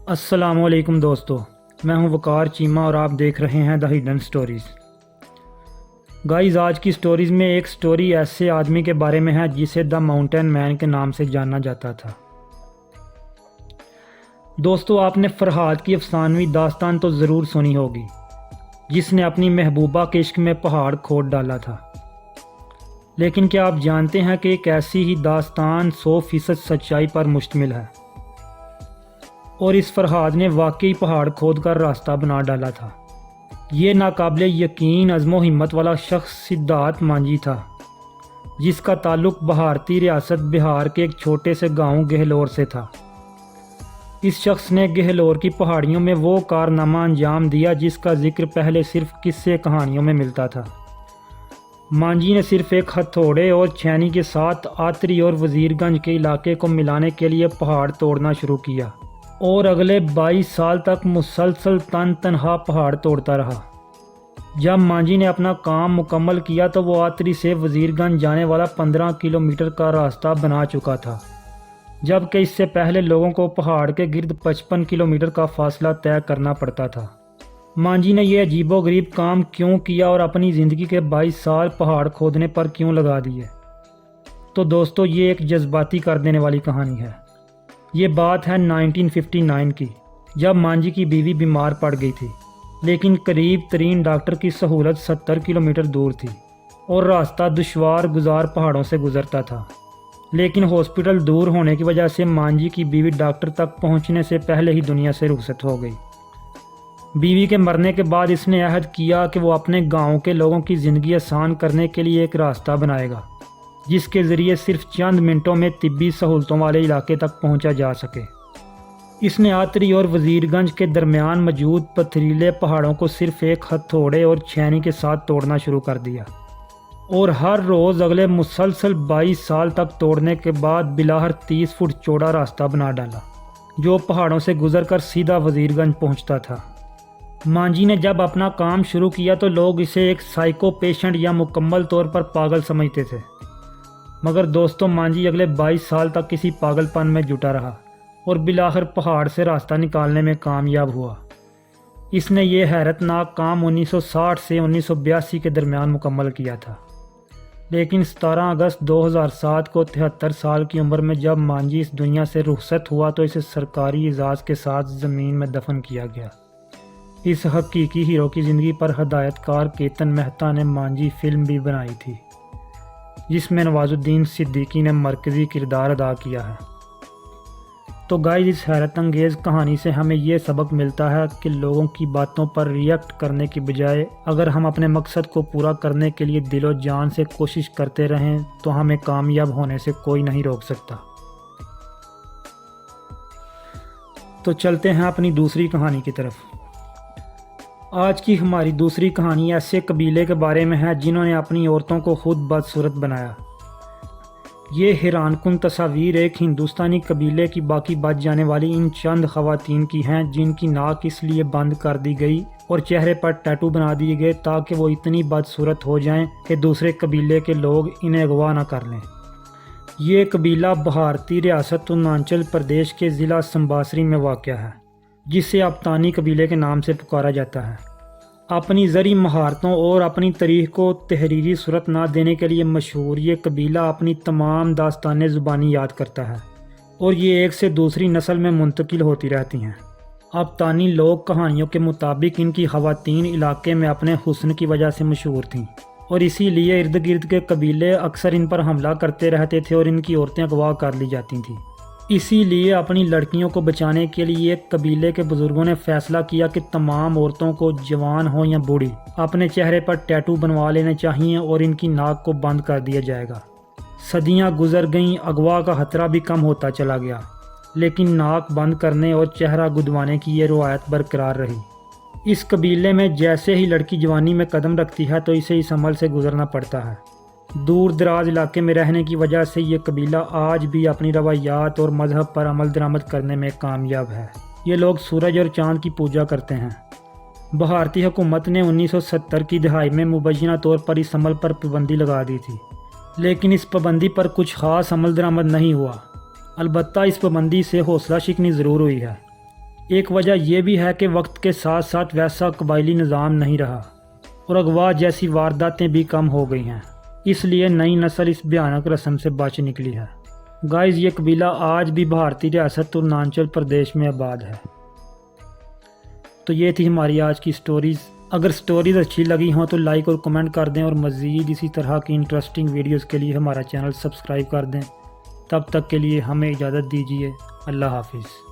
السلام علیکم دوستو، میں ہوں وقار چیمہ اور آپ دیکھ رہے ہیں دا ہڈن سٹوریز۔ گائز، آج کی سٹوریز میں ایک سٹوری ایسے آدمی کے بارے میں ہے جسے دا ماؤنٹین مین کے نام سے جانا جاتا تھا۔ دوستو، آپ نے فرہاد کی افسانوی داستان تو ضرور سنی ہوگی، جس نے اپنی محبوبہ کے عشق میں پہاڑ کھود ڈالا تھا۔ لیکن کیا آپ جانتے ہیں کہ ایک ایسی ہی داستان 100% سچائی پر مشتمل ہے، اور اس فرہاد نے واقعی پہاڑ کھود کر راستہ بنا ڈالا تھا۔ یہ ناقابل یقین عزم و ہمت والا شخص سدھارتھ مانجھی تھا، جس کا تعلق بھارتی ریاست بہار کے ایک چھوٹے سے گاؤں گہلور سے تھا۔ اس شخص نے گہلور کی پہاڑیوں میں وہ کارنامہ انجام دیا جس کا ذکر پہلے صرف قصے کہانیوں میں ملتا تھا۔ مانجھی نے صرف ایک ہتھوڑے اور چھینی کے ساتھ آتری اور وزیر گنج کے علاقے کو ملانے کے لیے پہاڑ توڑنا شروع کیا، اور اگلے 22 سال تک مسلسل تنہا پہاڑ توڑتا رہا۔ جب مانجھی نے اپنا کام مکمل کیا تو وہ آتری سے وزیر گنج جانے والا 15 کلومیٹر کا راستہ بنا چکا تھا، جبکہ اس سے پہلے لوگوں کو پہاڑ کے گرد 55 کلومیٹر کا فاصلہ طے کرنا پڑتا تھا۔ مانجھی نے یہ عجیب و غریب کام کیوں کیا اور اپنی زندگی کے 22 سال پہاڑ کھودنے پر کیوں لگا دیے؟ تو دوستو، یہ ایک جذباتی کر دینے والی کہانی ہے۔ یہ بات ہے 1959 کی، جب مانجھی کی بیوی بیمار پڑ گئی تھی، لیکن قریب ترین ڈاکٹر کی سہولت 70 کلومیٹر دور تھی اور راستہ دشوار گزار پہاڑوں سے گزرتا تھا۔ لیکن ہاسپٹل دور ہونے کی وجہ سے مانجھی کی بیوی ڈاکٹر تک پہنچنے سے پہلے ہی دنیا سے رخصت ہو گئی۔ بیوی کے مرنے کے بعد اس نے عہد کیا کہ وہ اپنے گاؤں کے لوگوں کی زندگی آسان کرنے کے لیے ایک راستہ بنائے گا، جس کے ذریعے صرف چند منٹوں میں طبی سہولتوں والے علاقے تک پہنچا جا سکے۔ اس نے آتری اور وزیر گنج کے درمیان موجود پتھریلے پہاڑوں کو صرف ایک ہتھوڑے اور چھینی کے ساتھ توڑنا شروع کر دیا، اور ہر روز اگلے مسلسل 22 سال تک توڑنے کے بعد بلاخر 30 فٹ چوڑا راستہ بنا ڈالا، جو پہاڑوں سے گزر کر سیدھا وزیر گنج پہنچتا تھا۔ مانجھی نے جب اپنا کام شروع کیا تو لوگ اسے ایک سائیکو پیشنٹ یا مکمل طور پر پاگل سمجھتے تھے، مگر دوستو، مانجھی اگلے 22 سال تک کسی پاگل پن میں جٹا رہا اور بلاخر پہاڑ سے راستہ نکالنے میں کامیاب ہوا۔ اس نے یہ حیرت ناک کام 1960 سے 1982 کے درمیان مکمل کیا تھا، لیکن 17 اگست 2007 کو 73 سال کی عمر میں جب مانجھی اس دنیا سے رخصت ہوا تو اسے سرکاری اعزاز کے ساتھ زمین میں دفن کیا گیا۔ اس حقیقی ہیرو کی زندگی پر ہدایت کار کیتن مہتا نے مانجھی فلم بھی بنائی تھی، جس میں نواز الدین صدیقی نے مرکزی کردار ادا کیا ہے۔ تو گائز، اس حیرت انگیز کہانی سے ہمیں یہ سبق ملتا ہے کہ لوگوں کی باتوں پر ریئیکٹ کرنے کی بجائے اگر ہم اپنے مقصد کو پورا کرنے کے لیے دل و جان سے کوشش کرتے رہیں تو ہمیں کامیاب ہونے سے کوئی نہیں روک سکتا۔ تو چلتے ہیں اپنی دوسری کہانی کی طرف۔ آج کی ہماری دوسری کہانی ایسے قبیلے کے بارے میں ہے جنہوں نے اپنی عورتوں کو خود بدصورت بنایا۔ یہ حیران کن تصاویر ایک ہندوستانی قبیلے کی باقی بچ جانے والی ان چند خواتین کی ہیں جن کی ناک اس لیے بند کر دی گئی اور چہرے پر ٹیٹو بنا دیے گئے تاکہ وہ اتنی بدصورت ہو جائیں کہ دوسرے قبیلے کے لوگ انہیں اغوا نہ کر لیں۔ یہ قبیلہ بھارتی ریاست اروناچل پردیش کے ضلع سمباسری میں واقع ہے، جسے ابتانی قبیلے کے نام سے پکارا جاتا ہے۔ اپنی زرعی مہارتوں اور اپنی تاریخ کو تحریری صورت نہ دینے کے لیے مشہور یہ قبیلہ اپنی تمام داستانیں زبانی یاد کرتا ہے، اور یہ ایک سے دوسری نسل میں منتقل ہوتی رہتی ہیں۔ ابتانی لوک کہانیوں کے مطابق ان کی خواتین علاقے میں اپنے حسن کی وجہ سے مشہور تھیں، اور اسی لیے ارد گرد کے قبیلے اکثر ان پر حملہ کرتے رہتے تھے اور ان کی عورتیں اغوا کر لی جاتی تھیں۔ اسی لیے اپنی لڑکیوں کو بچانے کے لیے قبیلے کے بزرگوں نے فیصلہ کیا کہ تمام عورتوں کو، جوان ہوں یا بوڑھی، اپنے چہرے پر ٹیٹو بنوا لینے چاہیے اور ان کی ناک کو بند کر دیا جائے گا۔ صدیاں گزر گئیں، اغوا کا خطرہ بھی کم ہوتا چلا گیا، لیکن ناک بند کرنے اور چہرہ گدوانے کی یہ روایت برقرار رہی۔ اس قبیلے میں جیسے ہی لڑکی جوانی میں قدم رکھتی ہے تو اسے اس عمل سے گزرنا پڑتا ہے۔ دور دراز علاقے میں رہنے کی وجہ سے یہ قبیلہ آج بھی اپنی روایات اور مذہب پر عمل درآمد کرنے میں کامیاب ہے۔ یہ لوگ سورج اور چاند کی پوجا کرتے ہیں۔ بھارتی حکومت نے 1970 کی دہائی میں مبینہ طور پر اس عمل پر پابندی لگا دی تھی، لیکن اس پابندی پر کچھ خاص عمل درآمد نہیں ہوا۔ البتہ اس پابندی سے حوصلہ شکنی ضرور ہوئی ہے۔ ایک وجہ یہ بھی ہے کہ وقت کے ساتھ ساتھ ویسا قبائلی نظام نہیں رہا اور اغوا جیسی وارداتیں بھی کم ہو گئی ہیں، اس لیے نئی نسل اس بھیانک رسم سے بچ نکلی ہے۔ گائز، یہ قبیلہ آج بھی بھارتی ریاست اروناچل پردیش میں آباد ہے۔ تو یہ تھی ہماری آج کی سٹوریز۔ اگر سٹوریز اچھی لگی ہوں تو لائک اور کمنٹ کر دیں، اور مزید اسی طرح کی انٹرسٹنگ ویڈیوز کے لیے ہمارا چینل سبسکرائب کر دیں۔ تب تک کے لیے ہمیں اجازت دیجیے۔ اللہ حافظ۔